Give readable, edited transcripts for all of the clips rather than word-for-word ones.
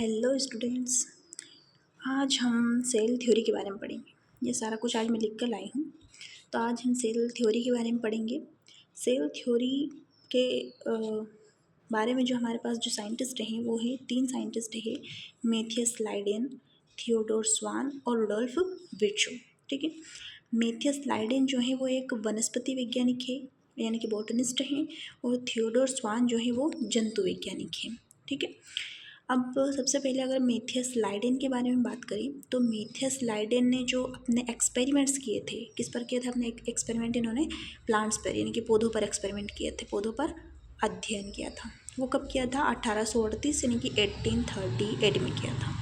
Hello students. आज हम cell theory के बारे में पढ़ेंगे। ये सारा कुछ आज मैं लिख कर लाई हूँ। तो आज हम सेल थ्योरी के बारे में पढ़ेंगे। सेल थ्योरी के बारे में जो हमारे पास जो साइंटिस्ट हैं वो है 3 साइंटिस्ट हैं, मैथियस लाइडेन, थियोडोर स्वान और रुडोल्फ विर्चो। ठीक है। मैथियस लाइडेन जो है वो एक वनस्पति वैज्ञानिक है, यानी कि बॉटनिस्ट हैं, और थियोडोर स्वान जो है वो जंतु वैज्ञानिक हैं। ठीक है। अब सबसे पहले अगर मैथियस लाइडेन के बारे में बात करें तो मैथियस लाइडेन ने जो अपने एक्सपेरिमेंट्स किए थे, किस पर किए थे अपने एक्सपेरिमेंट? इन्होंने प्लांट्स पर यानी कि पौधों पर एक्सपेरिमेंट किए थे, पौधों पर अध्ययन किया था। वो कब किया था? 1838 यानी कि 1838 में किया था।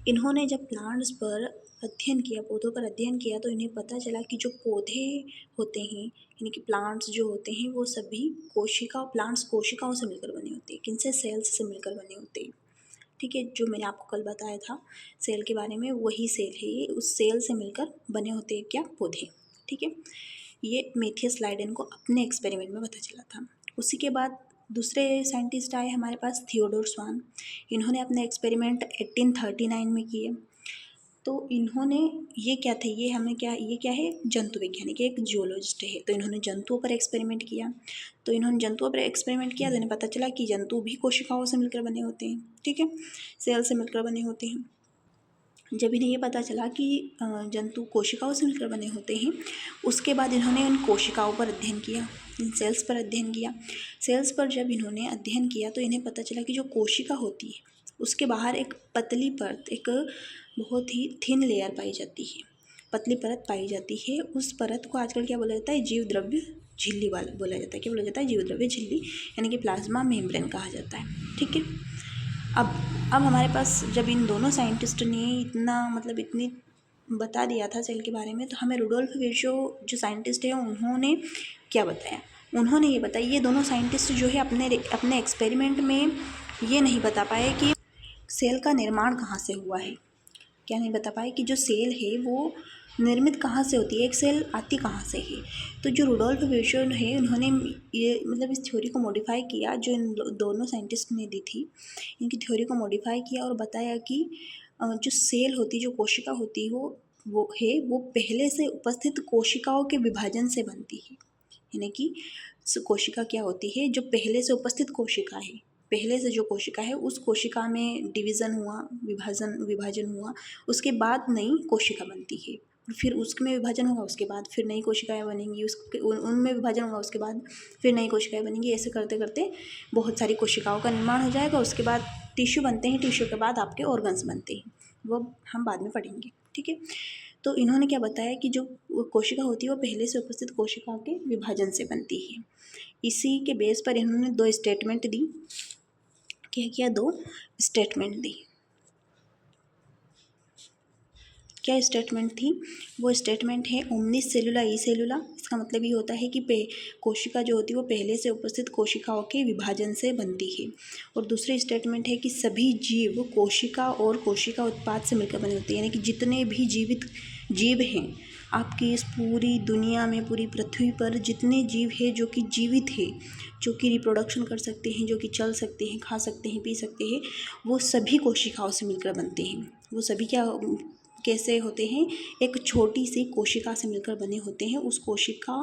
इन्होंने जब प्लांट्स पर अध्ययन किया, पौधों पर अध्ययन किया, तो इन्हें पता चला कि जो पौधे होते हैं यानी कि प्लांट्स जो होते हैं वो सभी प्लांट्स कोशिकाओं से मिलकर बने होते हैं। किनसे? सेल्स से मिलकर बने होते हैं। ठीक है। जो मैंने आपको कल बताया था सेल के बारे में, वही सेल है ये। उस सेल से मिलकर बने होते हैं क्या? पौधे। ठीक है। ये मैथियस लाइडेन को अपने एक्सपेरिमेंट में पता चला था। उसी के बाद दूसरे साइंटिस्ट आए हमारे पास, थियोडोर स्वान। इन्होंने अपने एक्सपेरिमेंट 1839 में किए। तो इन्होंने ये क्या थे? ये क्या है? जंतु वैज्ञानिक, एक जियोलॉजिस्ट है। तो इन्होंने जंतुओं पर एक्सपेरिमेंट किया। तो इन्होंने जंतुओं पर एक्सपेरिमेंट किया तो इन्हें पता चला कि जंतु भी कोशिकाओं से मिलकर बने होते हैं। ठीक है। सेल से मिलकर बने होते हैं। जब इन्हें ये पता चला कि जंतु कोशिकाओं से मिलकर बने होते हैं, उसके बाद इन्होंने उन कोशिकाओं पर अध्ययन किया, इन सेल्स पर अध्ययन किया। सेल्स पर जब इन्होंने अध्ययन किया तो इन्हें पता चला कि जो कोशिका होती है उसके बाहर एक पतली परत, एक बहुत ही थिन लेयर पाई जाती है, पतली परत पाई जाती है। उस परत को आजकल क्या बोला जाता है? जीव द्रव्य झिल्ली वाला बोला जाता है। क्या बोला जाता है? जीव द्रव्य झिल्ली, यानी कि प्लाज्मा मेम्ब्रेन कहा जाता है। ठीक है। अब हमारे पास जब इन दोनों साइंटिस्ट ने इतनी बता दिया था सेल के बारे में, तो हमें रुडोल्फ विर्चो जो साइंटिस्ट है उन्होंने क्या बताया? उन्होंने ये बताया, ये दोनों साइंटिस्ट जो है अपने एक्सपेरिमेंट में ये नहीं बता पाए कि सेल का निर्माण कहाँ से हुआ है। क्या नहीं बता पाए कि जो सेल है वो निर्मित कहाँ से होती है, एक सेल आती कहाँ से है। तो जो रुडोल्फ विर्चो है उन्होंने ये इस थ्योरी को मॉडिफाई किया, जो इन दोनों साइंटिस्ट ने दी थी, इनकी थ्योरी को मॉडिफाई किया और बताया कि जो सेल होती, जो कोशिका होती वो पहले से उपस्थित कोशिकाओं के विभाजन से बनती है। यानी कि कोशिका क्या होती है? जो पहले से उपस्थित कोशिका है, पहले से जो कोशिका है उस कोशिका में डिवीज़न हुआ, विभाजन हुआ, उसके बाद नई कोशिका बनती है। फिर उसमें विभाजन होगा, उसके बाद फिर नई कोशिकाएं बनेंगी, उनमें विभाजन होगा, उसके बाद फिर नई कोशिकाएं बनेंगी। ऐसे करते करते बहुत सारी कोशिकाओं का निर्माण हो जाएगा। उसके बाद टिश्यू बनते हैं, टिश्यू के बाद आपके ऑर्गन्स बनते हैं, वो हम बाद में पढ़ेंगे। ठीक है। तो इन्होंने क्या बताया कि जो कोशिका होती है वो पहले से उपस्थित कोशिकाओं के विभाजन से बनती है। इसी के बेस पर इन्होंने 2 स्टेटमेंट दी। क्या किया? 2 स्टेटमेंट दी। क्या स्टेटमेंट थी? वो स्टेटमेंट है ओमनिस सेलुला ई सेलुला। इसका मतलब ये होता है कि कोशिका जो होती है वो पहले से उपस्थित कोशिकाओं के विभाजन से बनती है। और दूसरी स्टेटमेंट है कि सभी जीव कोशिका और कोशिका उत्पाद से मिलकर बने होते हैं। यानी कि जितने भी जीवित जीव हैं आपकी इस पूरी दुनिया में, पूरी पृथ्वी पर जितने जीव हैं जो कि जीवित है, जो कि रिप्रोडक्शन कर सकते हैं, जो कि चल सकते हैं, खा सकते हैं, पी सकते हैं, वो सभी कोशिकाओं से मिलकर बनते हैं। वो सभी कैसे होते हैं? एक छोटी सी कोशिका से मिलकर बने होते हैं। उस कोशिका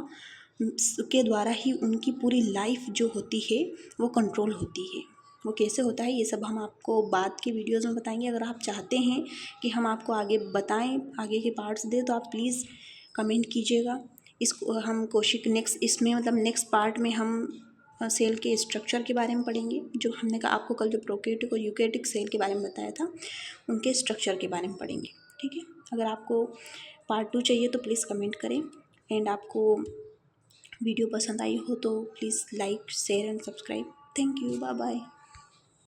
के द्वारा ही उनकी पूरी लाइफ जो होती है वो कंट्रोल होती है। वो कैसे होता है ये सब हम आपको बाद के वीडियोज़ में बताएंगे। अगर आप चाहते हैं कि हम आपको आगे बताएं, आगे के पार्ट्स दें, तो आप प्लीज़ कमेंट कीजिएगा। इसको हम नेक्स्ट पार्ट में हम सेल के स्ट्रक्चर के बारे में पढ़ेंगे। जो हमने कहा आपको कल, जो प्रोकैरियोटिक और यूकैरियोटिक सेल के बारे में बताया था, उनके स्ट्रक्चर के बारे में पढ़ेंगे। ठीक है। अगर आपको पार्ट 2 चाहिए तो प्लीज़ कमेंट करें। एंड आपको वीडियो पसंद आई हो तो please like, share and subscribe. Thank you. Bye bye.